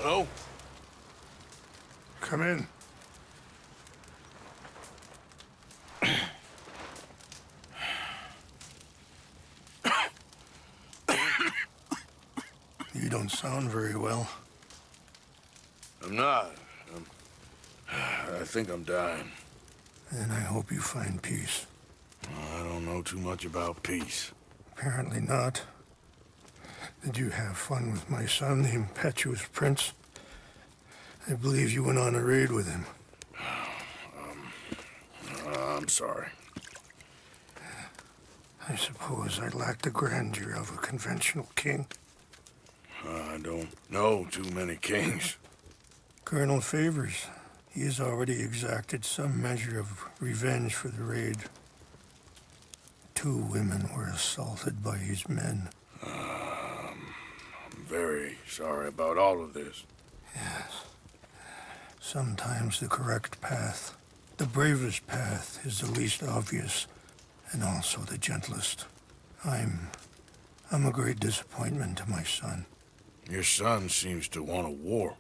Hello? Come in. You don't sound very well. I'm not. I think I'm dying. And I hope you find peace. I don't know too much about peace. Apparently not. Did you have fun with my son, the impetuous prince? I believe you went on a raid with him. I'm sorry. I suppose I lack the grandeur of a conventional king. I don't know too many kings. Colonel Favors, he has already exacted some measure of revenge for the raid. 2 women were assaulted by his men. I'm very sorry about all of this. Yes. Sometimes the correct path, the bravest path, is the least obvious, and also the gentlest. I'm a great disappointment to my son. Your son seems to want a war.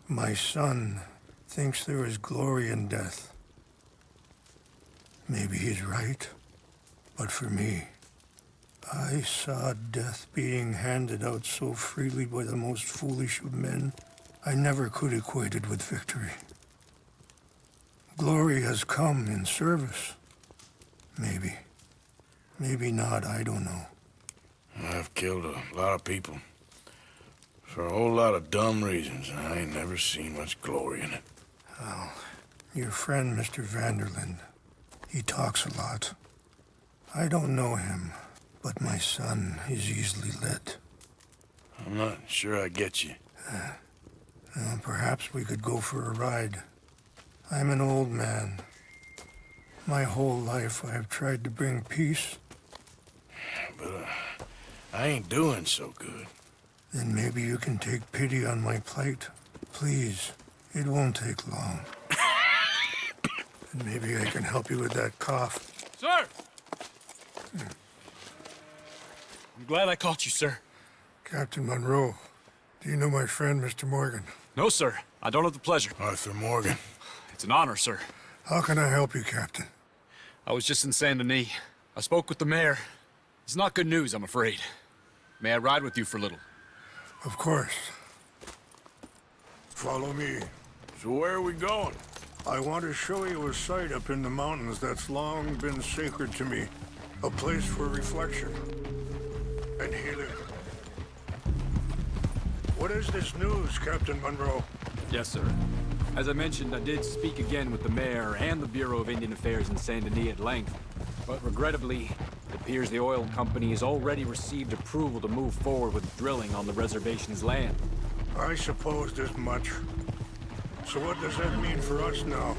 My son thinks there is glory in death. Maybe he's right, but for me, I saw death being handed out so freely by the most foolish of men, I never could equate it with victory. Glory has come in service. Maybe. Maybe not, I don't know. I've killed a lot of people. For a whole lot of dumb reasons, and I ain't never seen much glory in it. Well, your friend, Mr. Vanderlyn, he talks a lot. I don't know him, but my son is easily led. I'm not sure I get you. Well, perhaps we could go for a ride. I'm an old man. My whole life I have tried to bring peace. But I ain't doing so good. Then maybe you can take pity on my plight. Please, it won't take long. And maybe I can help you with that cough. Sir! I'm glad I caught you, sir. Captain Monroe, do you know my friend, Mr. Morgan? No, sir. I don't have the pleasure. Arthur Morgan. It's an honor, sir. How can I help you, Captain? I was just in Saint Denis. I spoke with the mayor. It's not good news, I'm afraid. May I ride with you for a little? Of course. Follow me. So where are we going? I want to show you a site up in the mountains that's long been sacred to me. A place for reflection and healing. What is this news, Captain Monroe? Yes, sir. As I mentioned, I did speak again with the mayor and the Bureau of Indian Affairs in Saint Denis at length. But regrettably, it appears the oil company has already received approval to move forward with drilling on the reservation's land. I supposed as much. So what does that mean for us now?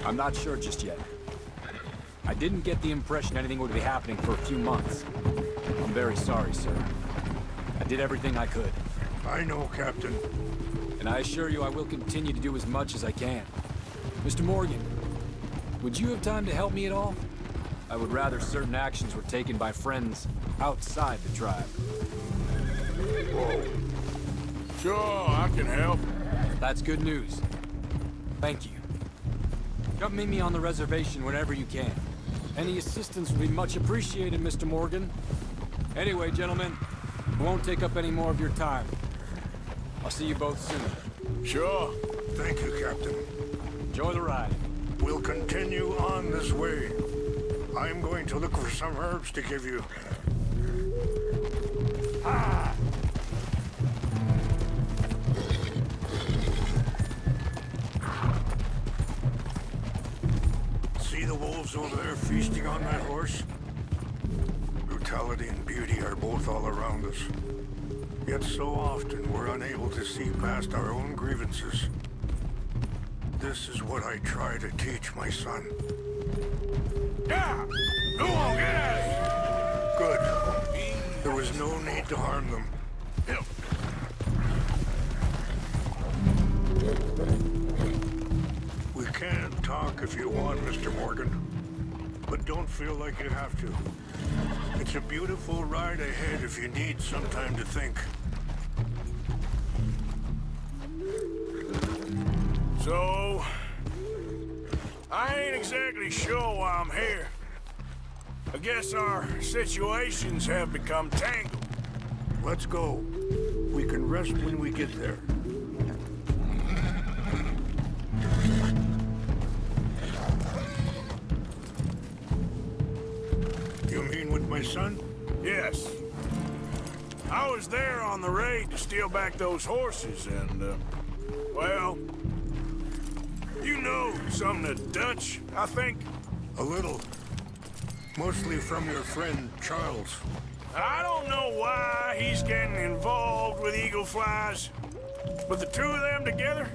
I'm not sure just yet. I didn't get the impression anything would be happening for a few months. I'm very sorry, sir. I did everything I could. I know, Captain. And I assure you I will continue to do as much as I can. Mr. Morgan, would you have time to help me at all? I would rather certain actions were taken by friends outside the tribe. Whoa. Sure, I can help. That's good news. Thank you. Come meet me on the reservation whenever you can. Any assistance would be much appreciated, Mr. Morgan. Anyway, gentlemen, I won't take up any more of your time. I'll see you both soon. Sure. Thank you, Captain. Enjoy the ride. We'll continue on this way. I'm going to look for some herbs to give you. Ah! See the wolves over there feasting on that horse? Brutality and beauty are both all around us. Yet so often we're unable to see past our own grievances. This is what I try to teach my son. Yeah! Go on, get out of here! Good. There was no need to harm them. Help. We can talk if you want, Mr. Morgan. But don't feel like you have to. It's a beautiful ride ahead if you need some time to think. So, I ain't exactly sure why I'm here. I guess our situations have become tangled. Let's go. We can rest when we get there. You mean with my son? Yes. I was there on the raid to steal back those horses and, well, you know some of the Dutch, I think. A little. Mostly from your friend, Charles. I don't know why he's getting involved with eagle flies, but the two of them together,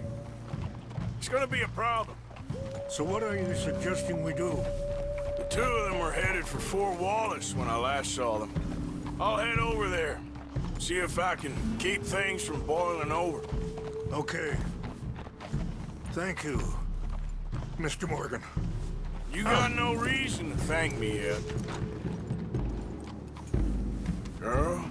it's gonna be a problem. So what are you suggesting we do? The two of them were headed for Fort Wallace when I last saw them. I'll head over there, see if I can keep things from boiling over. Okay. Thank you, Mr. Morgan. You got no reason to thank me yet. Girl?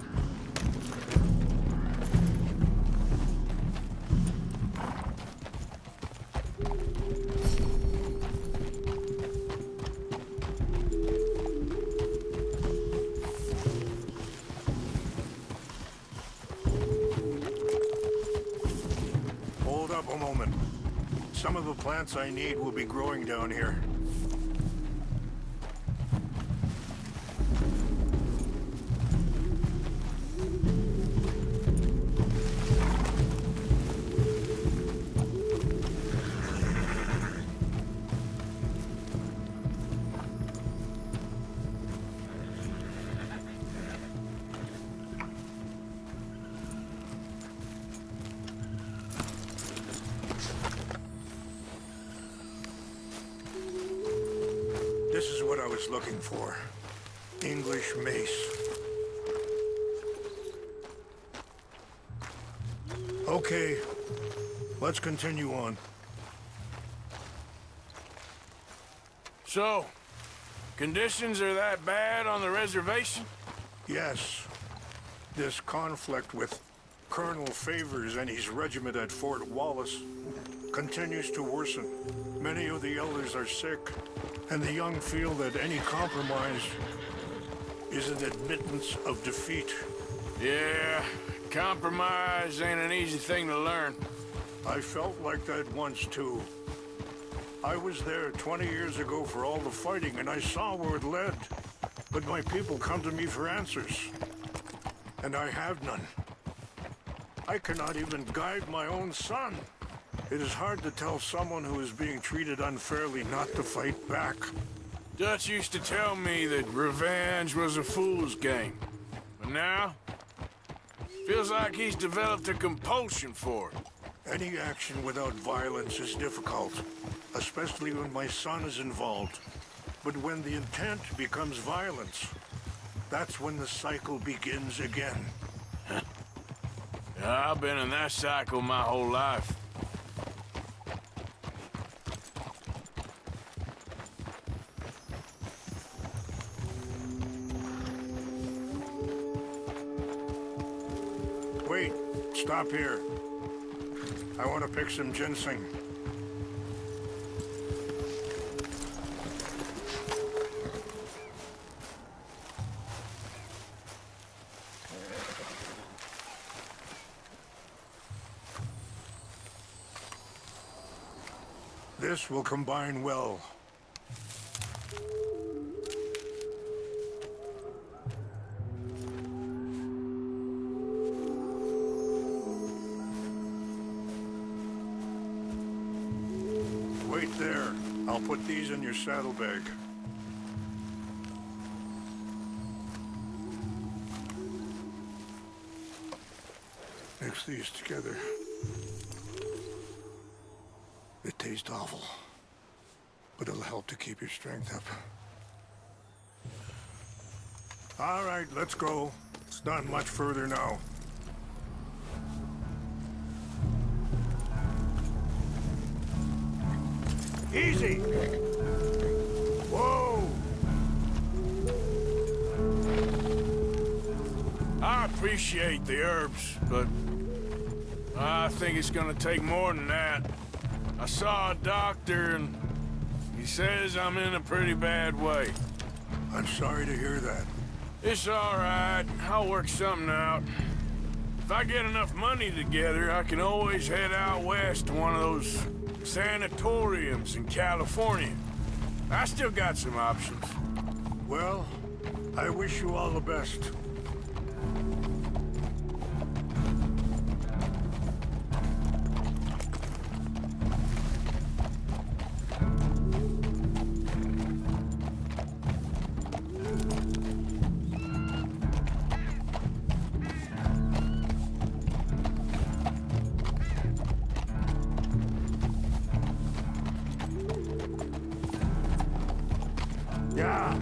Hold up a moment. Some of the plants I need will be growing down here. This is what I was looking for. English mace. Okay, let's continue on. So, conditions are that bad on the reservation? Yes, this conflict with Colonel Favors and his regiment at Fort Wallace continues to worsen. Many of the elders are sick, and the young feel that any compromise is an admittance of defeat. Yeah, compromise ain't an easy thing to learn. I felt like that once, too. I was there 20 years ago for all the fighting, and I saw where it led. But my people come to me for answers, and I have none. I cannot even guide my own son. It is hard to tell someone who is being treated unfairly not to fight back. Dutch used to tell me that revenge was a fool's game. But now, feels like he's developed a compulsion for it. Any action without violence is difficult, especially when my son is involved. But when the intent becomes violence, that's when the cycle begins again. Yeah, I've been in that cycle my whole life. Wait, stop here. I want to pick some ginseng. This will combine well. Wait there. I'll put these in your saddlebag. Mix these together. It tastes awful, but it'll help to keep your strength up. All right, let's go. It's not much further now. Easy! Whoa! I appreciate the herbs, but I think it's gonna take more than that. I saw a doctor and he says I'm in a pretty bad way. I'm sorry to hear that. It's all right. I'll work something out. If I get enough money together, I can always head out west to one of those sanatoriums in California. I still got some options. Well, I wish you all the best. Yeah.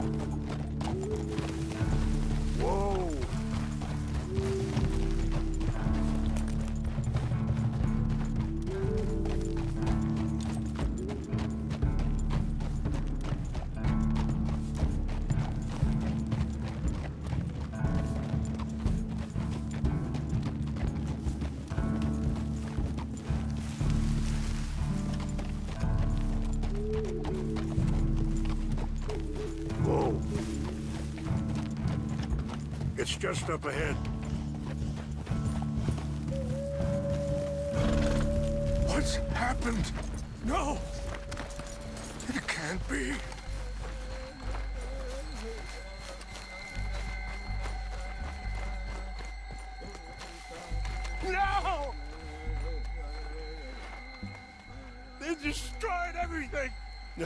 Whoa. Whoa. It's just up ahead. What's happened? No! It can't be. No! They destroyed everything!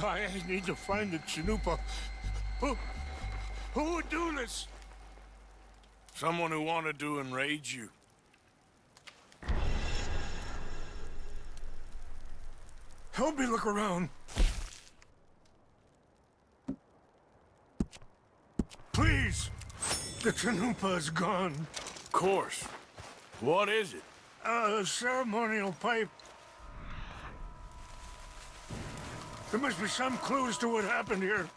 I need to find the Chanupa. Who would do this? Someone who wanted to enrage you. Help me look around. Please! The Chanupa is gone. Of course. What is it? A ceremonial pipe. There must be some clues to what happened here.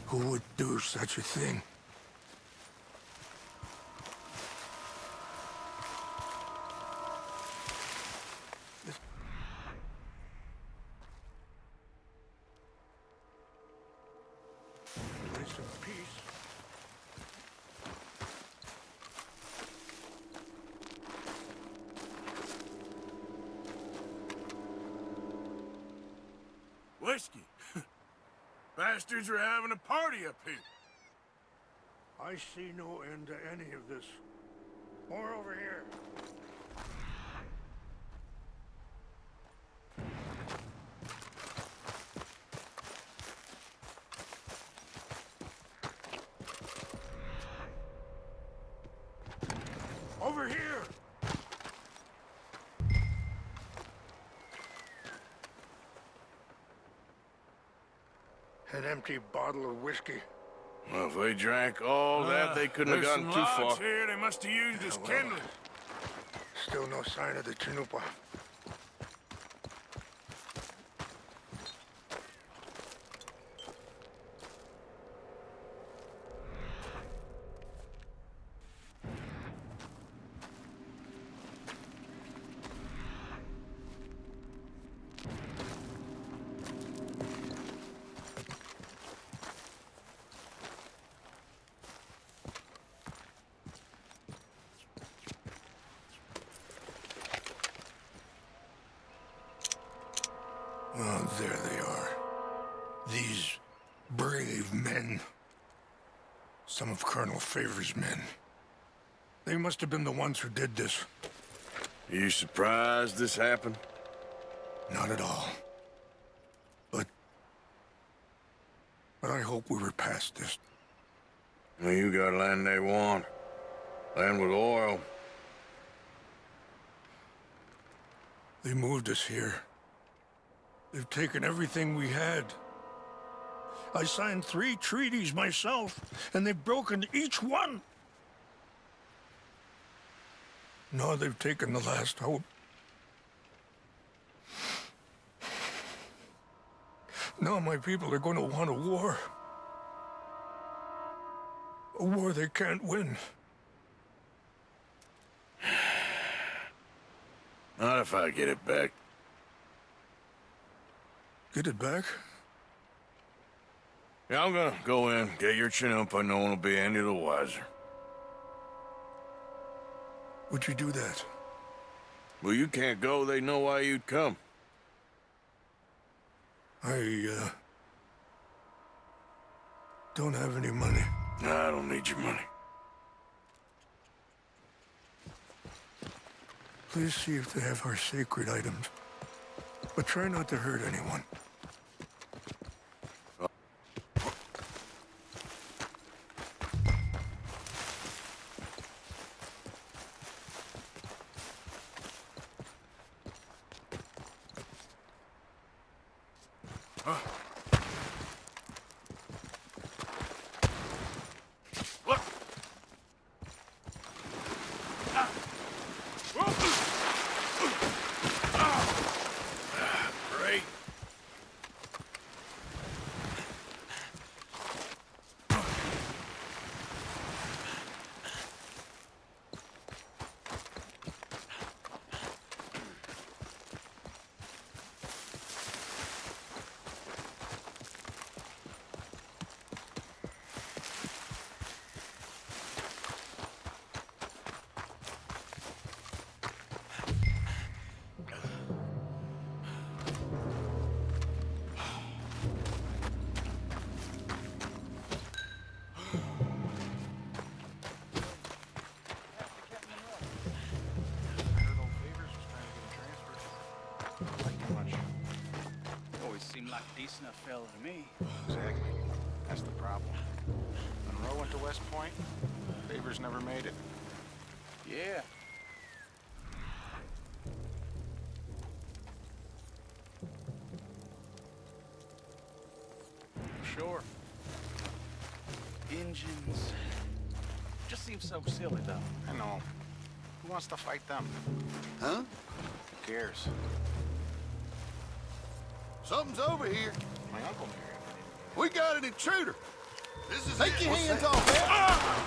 Who would do such a thing? Place of peace. Whiskey. Bastards are having a party up here. I see no end to any of this. More over here. Over here! An empty bottle of whiskey. Well, if they drank all that, they couldn't have gotten too far. Here. They must have used as kindling. Still no sign of the Chanupa. Oh, there they are. These brave men. Some of Colonel Favor's men. They must have been the ones who did this. Are you surprised this happened? Not at all. But I hope we were past this. Well, you got land they want. Land with oil. They moved us here. They've taken everything we had. I signed 3 treaties myself, and they've broken each one. Now they've taken the last hope. Now my people are going to want a war. A war they can't win. Not if I get it back. Get it back? Yeah, I'm gonna go in, get your Chinook, but no one will be any the wiser. Would you do that? Well, you can't go, they know why you'd come. I, don't have any money. Nah, I don't need your money. Please see if they have our sacred items. But try not to hurt anyone. Look! Great. Always seemed like a decent enough fella to me. Exactly. That's the problem. Monroe went to West Point. Favors never made it. Yeah. Sure. Engines. Just seems so silly, though. I know. Who wants to fight them? Huh? Who cares? Something's over here. My uncle married. We got an intruder. This is Take your hands off that.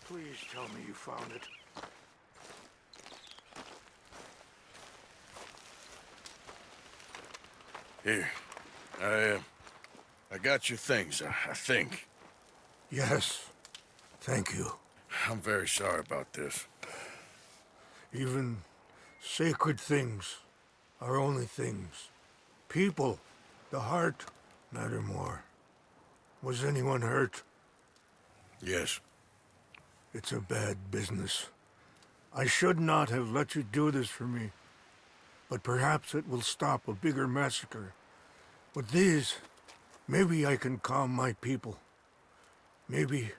Please tell me you found it. Here. I got your things, I think. Yes. Thank you. I'm very sorry about this. Even sacred things are only things. People, the heart, matter more. Was anyone hurt? Yes. It's a bad business. I should not have let you do this for me. But perhaps it will stop a bigger massacre. With these, maybe I can calm my people. Maybe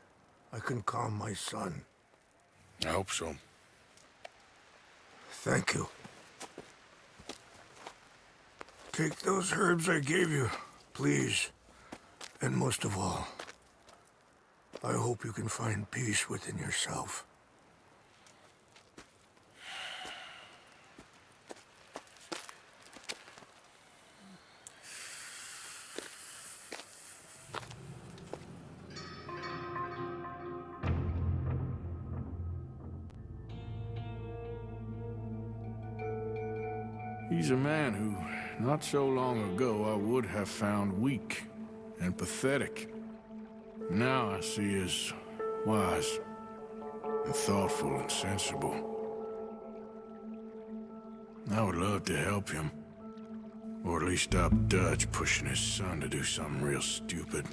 I can calm my son. I hope so. Thank you. Take those herbs I gave you, please. And most of all, I hope you can find peace within yourself. He's a man who, not so long ago, I would have found weak and pathetic. Now I see as wise and thoughtful and sensible. I would love to help him. Or at least stop Dutch pushing his son to do something real stupid.